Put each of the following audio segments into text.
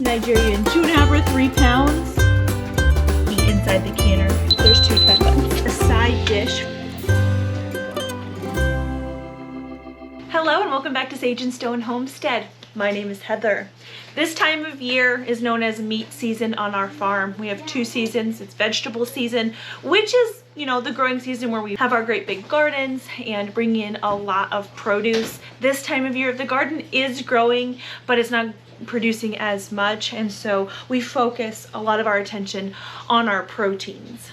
Nigerian, 2.5 or 3 pounds. Meat inside the canner. There's 2 peppers. A side dish. Hello and welcome back to Sage and Stone Homestead. My name is Heather. This time of year is known as meat season on our farm. We have 2 seasons. It's vegetable season, which is, you know, the growing season where we have our great big gardens and bring in a lot of produce. This time of year, the garden is growing, but it's not producing as much, and so we focus a lot of our attention on our proteins.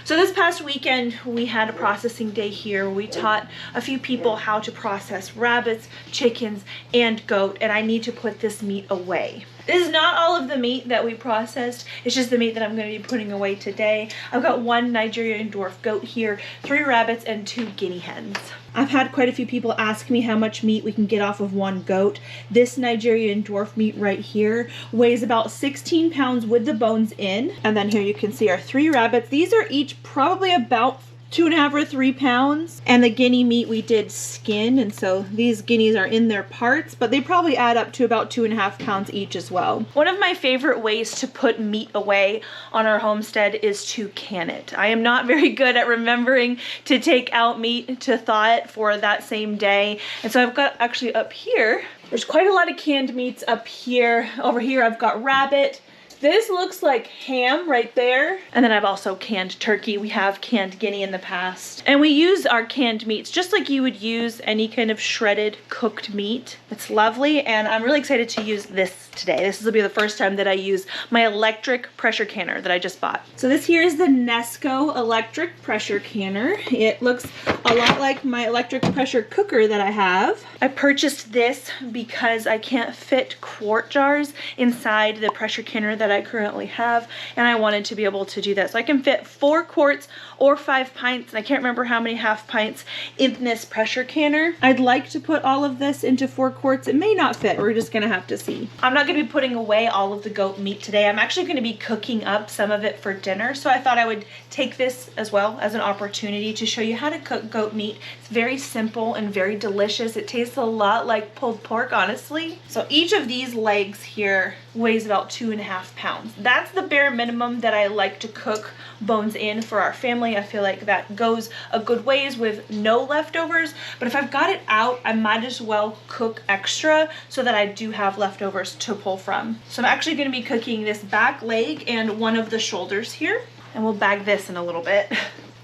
So this past weekend, we had a processing day here. We taught a few people how to process rabbits, chickens, and goat, and I need to put this meat away. This is not all of the meat that we processed. It's just the meat that I'm going to be putting away today. I've got 1 Nigerian dwarf goat here, 3 rabbits, and 2 guinea hens. I've had quite a few people ask me how much meat we can get off of 1 goat. This Nigerian dwarf meat right here weighs about 16 pounds with the bones in. And then here you can see our 3 rabbits. These are each probably about 2.5 or 3 pounds. And the guinea meat we did skin, and so these guineas are in their parts, but they probably add up to about 2.5 pounds each as well. One of my favorite ways to put meat away on our homestead is to can it. I am not very good at remembering to take out meat to thaw it for that same day. And so I've got actually up here, there's quite a lot of canned meats up here. Over here I've got rabbit. This looks like ham right there. And then I've also canned turkey. We have canned guinea in the past. And we use our canned meats just like you would use any kind of shredded cooked meat. It's lovely, and I'm really excited to use this today. This will be the first time that I use my electric pressure canner that I just bought. So this here is the Nesco electric pressure canner. It looks a lot like my electric pressure cooker that I have. I purchased this because I can't fit quart jars inside the pressure canner that I currently have, and I wanted to be able to do that. So I can fit 4 quarts or 5 pints, and I can't remember how many half pints in this pressure canner. I'd like to put all of this into 4 quarts. It may not fit. We're just gonna have to see. I'm not gonna be putting away all of the goat meat today. I'm actually gonna be cooking up some of it for dinner, so I thought I would take this as well as an opportunity to show you how to cook goat meat. It's very simple and very delicious. It tastes a lot like pulled pork, honestly. So each of these legs here weighs about 2.5 pounds. That's the bare minimum that I like to cook bones in for our family. I feel like that goes a good ways with no leftovers, but if I've got it out, I might as well cook extra so that I do have leftovers to pull from. So I'm actually going to be cooking this back leg and one of the shoulders here, and we'll bag this in a little bit.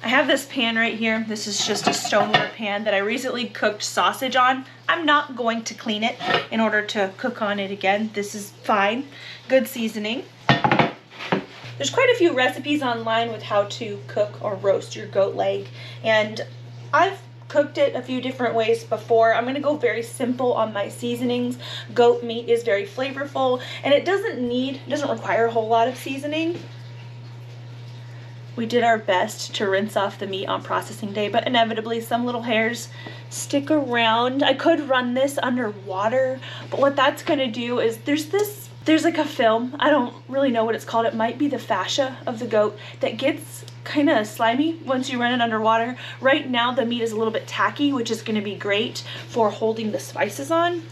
I have this pan right here. This is just a stoneware pan that I recently cooked sausage on. I'm not going to clean it in order to cook on it again. This is fine. Good seasoning. There's quite a few recipes online with how to cook or roast your goat leg, and I've cooked it a few different ways before. I'm gonna go very simple on my seasonings. Goat meat is very flavorful, and it doesn't require a whole lot of seasoning. We did our best to rinse off the meat on processing day, but inevitably some little hairs stick around. I could run this under water, but what that's gonna do is there's like a film, I don't really know what it's called. It might be the fascia of the goat that gets kind of slimy once you run it underwater. Right now the meat is a little bit tacky, which is gonna be great for holding the spices on,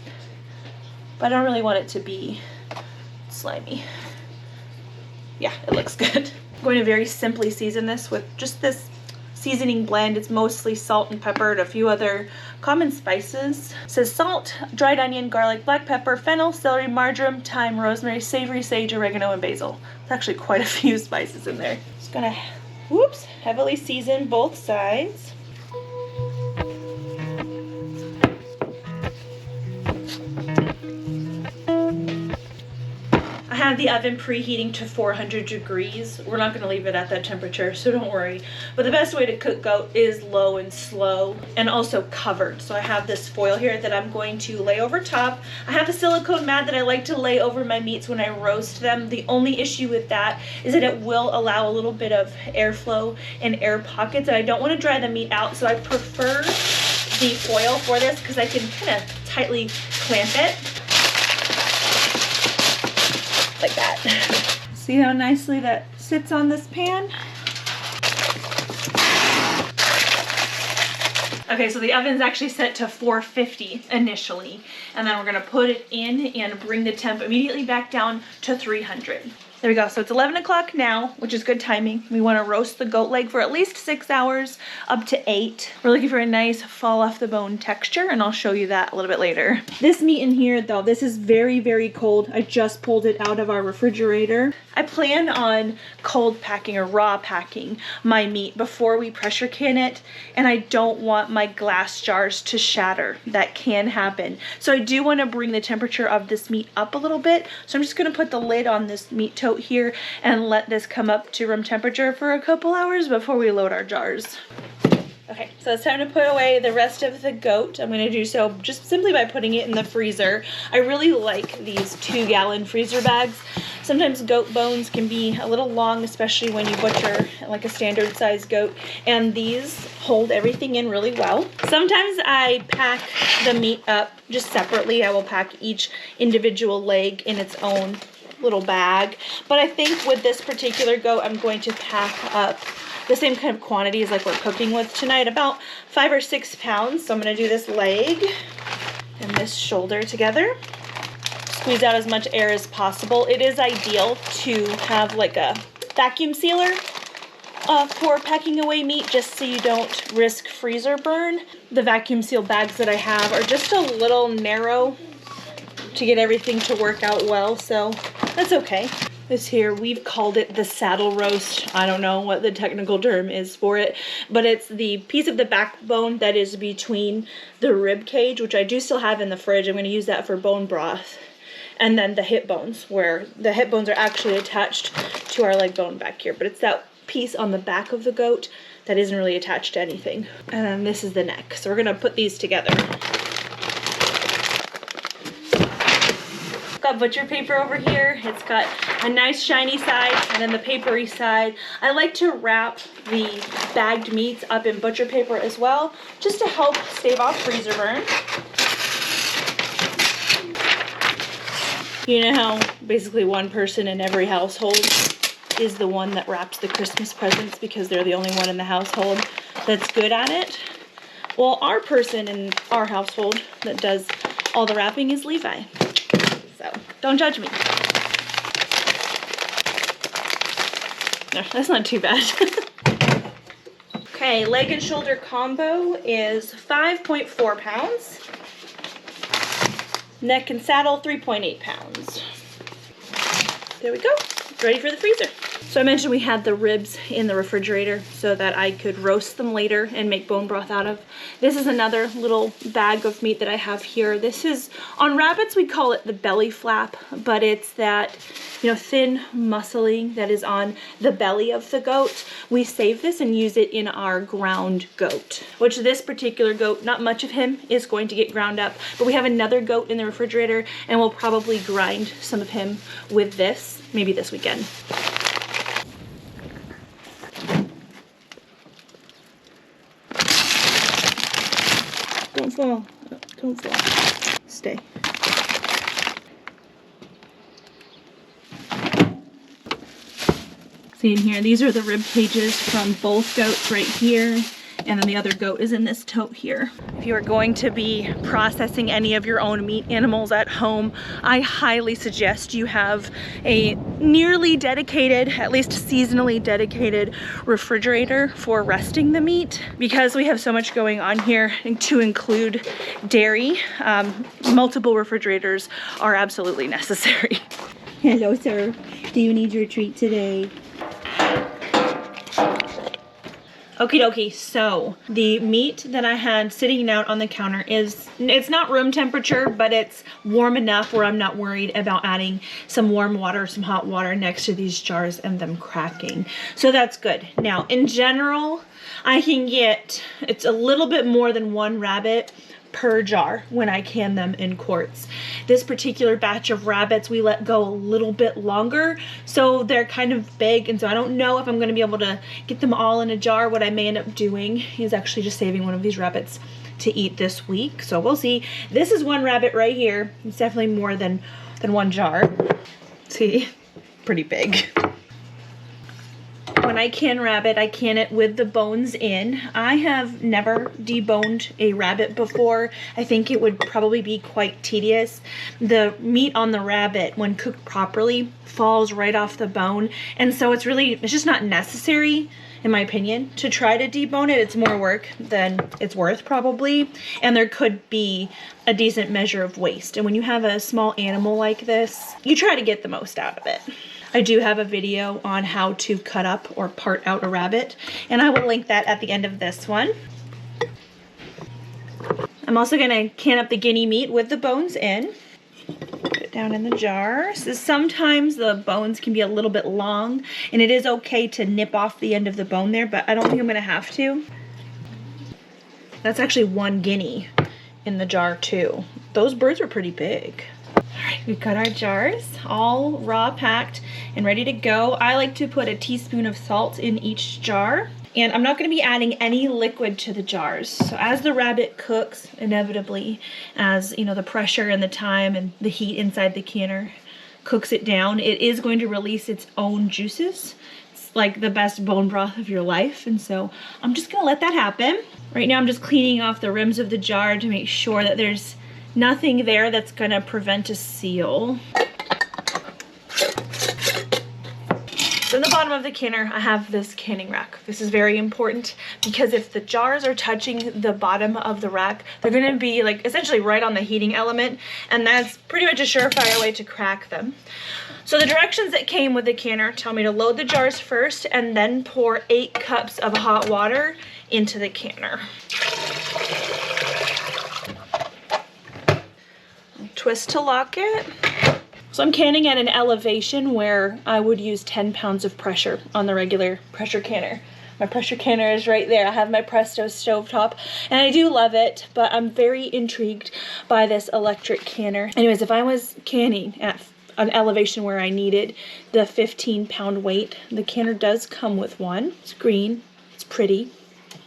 but I don't really want it to be slimy. Yeah, it looks good. I'm going to very simply season this with just this seasoning blend. It's mostly salt and pepper and a few other common spices. It says salt, dried onion, garlic, black pepper, fennel, celery, marjoram, thyme, rosemary, savory, sage, oregano, and basil. There's actually quite a few spices in there. Just gonna, heavily season both sides. I have the oven preheating to 400 degrees. We're not going to leave it at that temperature, so don't worry. But the best way to cook goat is low and slow, and also covered. So I have this foil here that I'm going to lay over top. I have a silicone mat that I like to lay over my meats when I roast them. The only issue with that is that it will allow a little bit of airflow and air pockets, and I don't want to dry the meat out, so I prefer the foil for this because I can kind of tightly clamp it. Like that. See how nicely that sits on this pan? Okay, so the oven's actually set to 450 initially, and then we're gonna put it in and bring the temp immediately back down to 300. There we go, so it's 11 o'clock now, which is good timing. We wanna roast the goat leg for at least 6 hours, up to 8. We're looking for a nice fall off the bone texture, and I'll show you that a little bit later. This meat in here though, this is very, very cold. I just pulled it out of our refrigerator. I plan on cold packing or raw packing my meat before we pressure can it, and I don't want my glass jars to shatter. That can happen. So I do wanna bring the temperature of this meat up a little bit. So I'm just gonna put the lid on this meat tote here and let this come up to room temperature for a couple hours before we load our jars. Okay, so it's time to put away the rest of the goat. I'm gonna do so just simply by putting it in the freezer. I really like these 2-gallon freezer bags. Sometimes goat bones can be a little long, especially when you butcher like a standard size goat, and these hold everything in really well. Sometimes I pack the meat up just separately. I will pack each individual leg in its own little bag, but I think with this particular goat, I'm going to pack up the same kind of quantities like we're cooking with tonight, about 5 or 6 pounds. So I'm gonna do this leg and this shoulder together. Squeeze out as much air as possible. It is ideal to have like a vacuum sealer for packing away meat, just so you don't risk freezer burn. The vacuum seal bags that I have are just a little narrow to get everything to work out well, so that's okay. This here, we've called it the saddle roast. I don't know what the technical term is for it, but it's the piece of the backbone that is between the rib cage, which I do still have in the fridge. I'm gonna use that for bone broth. And then the hip bones, where the hip bones are actually attached to our leg bone back here, but it's that piece on the back of the goat that isn't really attached to anything. And then this is the neck. So we're gonna put these together. Got butcher paper over here. It's got a nice shiny side and then the papery side. I like to wrap the bagged meats up in butcher paper as well, just to help stave off freezer burn. You know how basically one person in every household is the one that wraps the Christmas presents because they're the only one in the household that's good at it? Well, our person in our household that does all the wrapping is Levi. So don't judge me. No, that's not too bad. Okay, leg and shoulder combo is 5.4 pounds. Neck and saddle, 3.8 pounds. There we go, ready for the freezer. So I mentioned we had the ribs in the refrigerator so that I could roast them later and make bone broth out of. This is another little bag of meat that I have here. This is, on rabbits we call it the belly flap, but it's that, you know, thin muscling that is on the belly of the goat. We save this and use it in our ground goat, which this particular goat, not much of him is going to get ground up, but we have another goat in the refrigerator and we'll probably grind some of him with this, maybe this weekend. Don't fall, don't fall, stay. See in here, these are the rib cages from both goats right here, and then the other goat is in this tote here. If you are going to be processing any of your own meat animals at home, I highly suggest you have a nearly dedicated, at least seasonally dedicated refrigerator for resting the meat. Because we have so much going on here, and to include dairy, multiple refrigerators are absolutely necessary. Hello, sir. Do you need your treat today? Okie dokie, so the meat that I had sitting out on the counter it's not room temperature, but it's warm enough where I'm not worried about adding some warm water, some hot water next to these jars and them cracking. So that's good. Now, in general, I can get, it's a little bit more than 1 rabbit per jar when I can them in quarts. This particular batch of rabbits we let go a little bit longer, so they're kind of big, and so I don't know if I'm going to be able to get them all in a jar. What I may end up doing is actually just saving one of these rabbits to eat this week, so we'll see. This is 1 rabbit right here. It's definitely more than 1 jar. See, pretty big. when I can rabbit, I can it with the bones in. I have never deboned a rabbit before. I think it would probably be quite tedious. The meat on the rabbit, when cooked properly, falls right off the bone. And so it's just not necessary, in my opinion, to try to debone it. It's more work than it's worth probably. And there could be a decent measure of waste. And when you have a small animal like this, you try to get the most out of it. I do have a video on how to cut up or part out a rabbit, and I will link that at the end of this one. I'm also gonna can up the guinea meat with the bones in. Put it down in the jar. So sometimes the bones can be a little bit long, and it is okay to nip off the end of the bone there, but I don't think I'm gonna have to. That's actually one guinea in the jar too. Those birds were pretty big. All right, we've got our jars all raw packed and ready to go. I like to put a teaspoon of salt in each jar, and I'm not going to be adding any liquid to the jars. So as the rabbit cooks, inevitably, as you know, the pressure and the time and the heat inside the canner cooks it down, it is going to release its own juices. It's like the best bone broth of your life, and so I'm just going to let that happen. Right now I'm just cleaning off the rims of the jar to make sure that there's nothing there that's going to prevent a seal. So in the bottom of the canner, I have this canning rack. This is very important because if the jars are touching the bottom of the rack, they're going to be like essentially right on the heating element, and that's pretty much a surefire way to crack them. So the directions that came with the canner tell me to load the jars first and then pour 8 cups of hot water into the canner. Twist to lock it. So I'm canning at an elevation where I would use 10 pounds of pressure on the regular pressure canner. My pressure canner is right there. I have my Presto stovetop, and I do love it, but I'm very intrigued by this electric canner. Anyways, if I was canning at an elevation where I needed the 15-pound weight, the canner does come with one. It's green, it's pretty.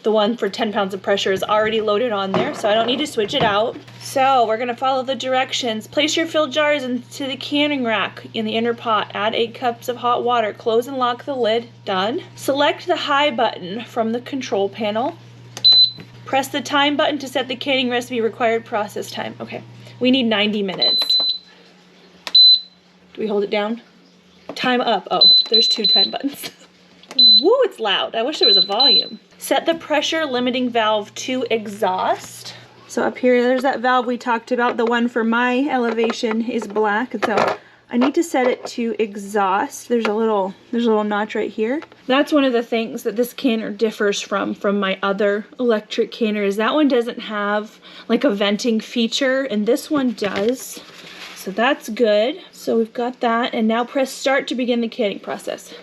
The one for 10 pounds of pressure is already loaded on there, so I don't need to switch it out. So we're gonna follow the directions. Place your filled jars into the canning rack in the inner pot. Add 8 cups of hot water. Close and lock the lid. Done. Select the high button from the control panel. Press the time button to set the canning recipe required process time. Okay, we need 90 minutes. Do we hold it down? Time up. Oh, there's 2 time buttons. Woo, it's loud. I wish there was a volume. Set the pressure limiting valve to exhaust. So up here, there's that valve we talked about. The one for my elevation is black, and so I need to set it to exhaust. There's a little notch right here. That's one of the things that this canner differs from my other electric canner, is that one doesn't have like a venting feature, and this one does. So that's good. So we've got that, and now press start to begin the canning process.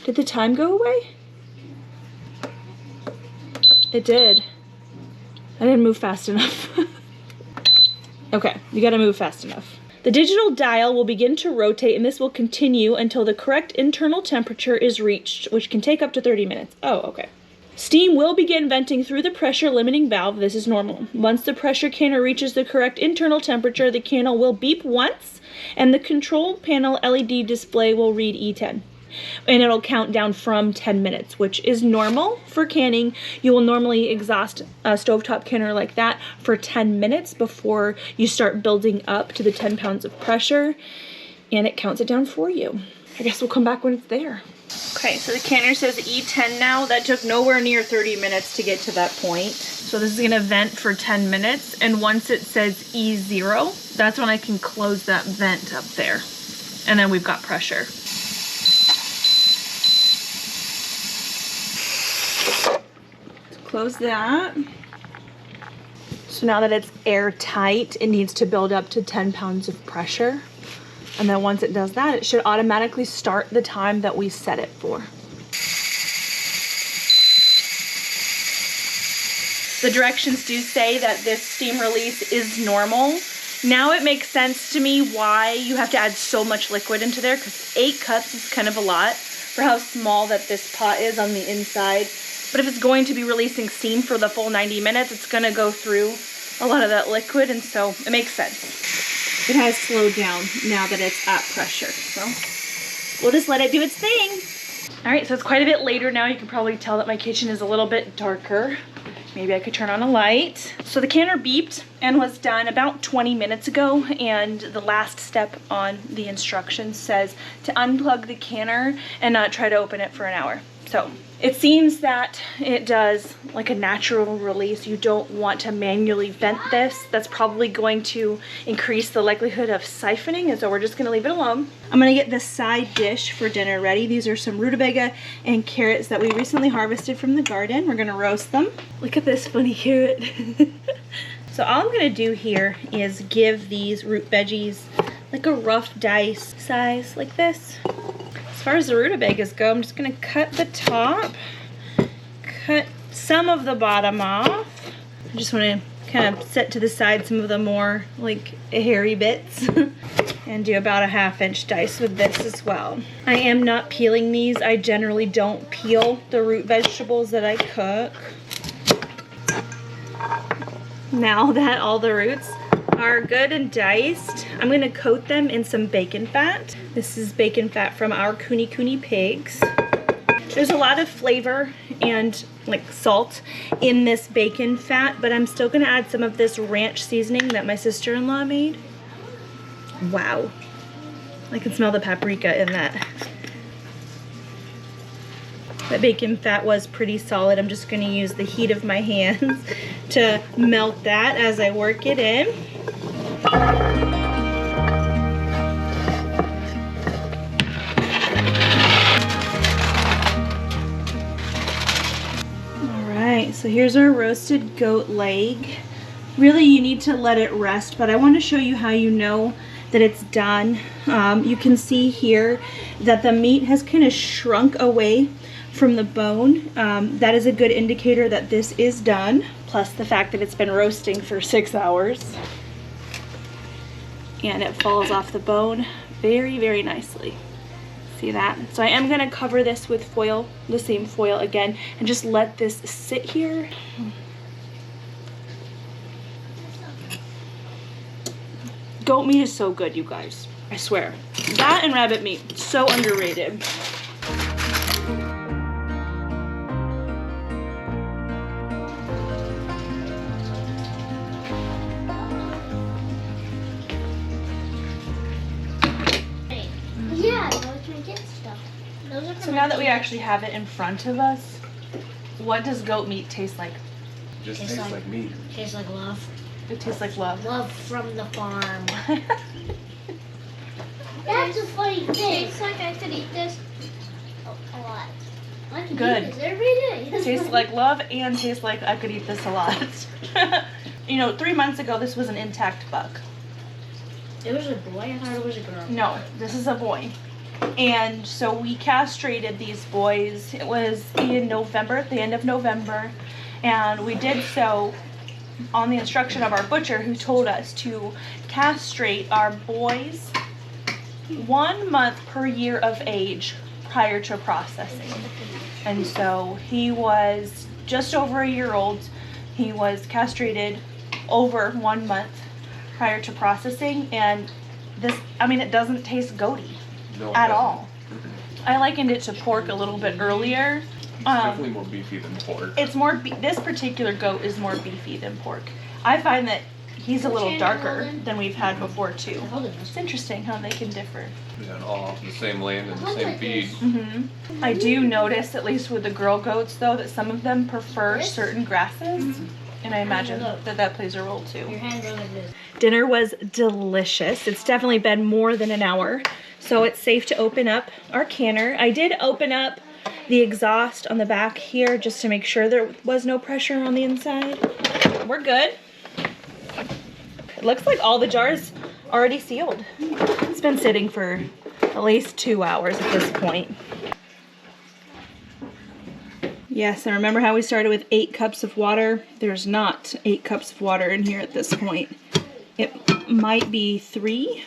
Did the time go away? It did. I didn't move fast enough. Okay, you gotta move fast enough. The digital dial will begin to rotate, and this will continue until the correct internal temperature is reached, which can take up to 30 minutes. Oh, okay. Steam will begin venting through the pressure limiting valve. This is normal. Once the pressure canner reaches the correct internal temperature, the canner will beep once, and the control panel LED display will read E10. And it'll count down from 10 minutes, which is normal for canning. You will normally exhaust a stovetop canner like that for 10 minutes before you start building up to the 10 pounds of pressure, and it counts it down for you. I guess we'll come back when it's there. Okay, so the canner says E10 now. That took nowhere near 30 minutes to get to that point. So this is gonna vent for 10 minutes, and once it says E0, that's when I can close that vent up there. And then we've got pressure. Close that. So now that it's airtight, it needs to build up to 10 pounds of pressure. And then once it does that, it should automatically start the time that we set it for. The directions do say that this steam release is normal. Now it makes sense to me why you have to add so much liquid into there, because 8 cups is kind of a lot for how small that this pot is on the inside. But if it's going to be releasing steam for the full 90 minutes, it's gonna go through a lot of that liquid, and so it makes sense. It has slowed down now that it's at pressure, so we'll just let it do its thing. All right, so it's quite a bit later now. You can probably tell that my kitchen is a little bit darker. Maybe I could turn on a light. So the canner beeped and was done about 20 minutes ago, and the last step on the instructions says to unplug the canner and not try to open it for an hour. So it seems that it does like a natural release. You don't want to manually vent this. That's probably going to increase the likelihood of siphoning, and so we're just gonna leave it alone. I'm gonna get the side dish for dinner ready. These are some rutabaga and carrots that we recently harvested from the garden. We're gonna roast them. Look at this funny carrot. So all I'm gonna do here is give these root veggies like a rough dice size like this. As far as the rutabagas go, I'm just gonna cut the top, cut some of the bottom off. I just wanna kind of set to the side some of the more like hairy bits and do about a 1/2 inch dice with this as well. I am not peeling these. I generally don't peel the root vegetables that I cook. Now that all the roots are good and diced, I'm gonna coat them in some bacon fat. This is bacon fat from our Kuni pigs. There's a lot of flavor and like salt in this bacon fat, but I'm still gonna add some of this ranch seasoning that my sister-in-law made. Wow, I can smell the paprika in that. That bacon fat was pretty solid. I'm just gonna use the heat of my hands to melt that as I work it in. Alright, so here's our roasted goat leg. Really, you need to let it rest, but I want to show you how you know that it's done. You can see here that the meat has kind of shrunk away from the bone. That is a good indicator that this is done, plus the fact that it's been roasting for 6 hours. And it falls off the bone very, very nicely. See that? So I am gonna cover this with foil, the same foil again, and just let this sit here. Goat meat is so good, you guys. I swear. That and rabbit meat, so underrated. So now that we actually have it in front of us, what does goat meat taste like? Just tastes like meat. Tastes like love. It tastes like love. Love from the farm. That's a funny thing. Tastes like I could eat this a lot. I could Good. eat this every day. Tastes like love and tastes like I could eat this a lot. You know, 3 months ago, this was an intact buck. It was a boy? I thought it was a girl. No, this is a boy. And so we castrated these boys. It was in November, at the end of November. And we did so on the instruction of our butcher, who told us to castrate our boys 1 month per year of age prior to processing. And so he was just over a year old. He was castrated over 1 month prior to processing, and this, I mean, it doesn't taste goaty at all. I likened it to pork a little bit earlier. It's definitely more beefy than pork. It's more, this particular goat is more beefy than pork. I find that he's a little darker than we've had before too. It's interesting how they can differ. Yeah, all off the same land and the same feed. I do notice, at least with the girl goats though, that some of them prefer certain grasses. And I imagine that plays a role too. Your hand goes like this. Dinner was delicious. It's definitely been more than an hour, so it's safe to open up our canner. I did open up the exhaust on the back here just to make sure there was no pressure on the inside. We're good. It looks like all the jars already sealed. It's been sitting for at least 2 hours at this point. Yes, and remember how we started with 8 cups of water? There's not 8 cups of water in here at this point. It might be 3.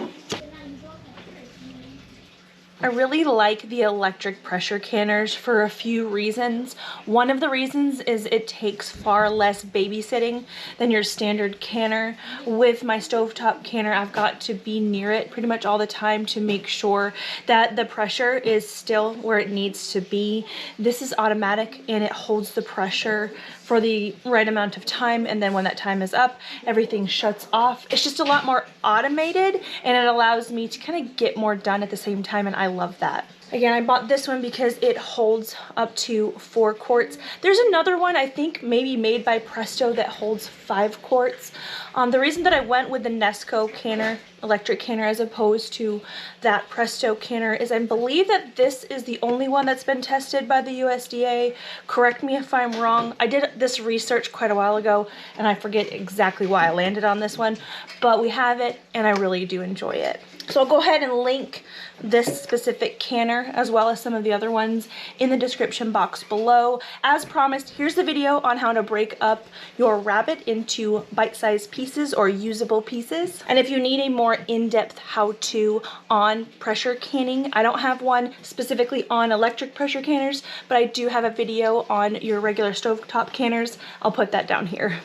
I really like the electric pressure canners for a few reasons. One of the reasons is it takes far less babysitting than your standard canner. With my stovetop canner, I've got to be near it pretty much all the time to make sure that the pressure is still where it needs to be. This is automatic and it holds the pressure for the right amount of time, and then when that time is up, everything shuts off. It's just a lot more automated and it allows me to kind of get more done at the same time, and I love that. Again, I bought this one because it holds up to 4 quarts. There's another one, I think maybe made by Presto, that holds 5 quarts. The reason that I went with the Nesco canner, electric canner, as opposed to that Presto canner is I believe that this is the only one that's been tested by the USDA. Correct me if I'm wrong. I did this research quite a while ago and I forget exactly why I landed on this one, but we have it and I really do enjoy it. So I'll go ahead and link this specific canner as well as some of the other ones in the description box below. As promised, here's the video on how to break up your rabbit into bite-sized pieces or usable pieces. And if you need a more in-depth how-to on pressure canning, I don't have one specifically on electric pressure canners, but I do have a video on your regular stovetop canners. I'll put that down here.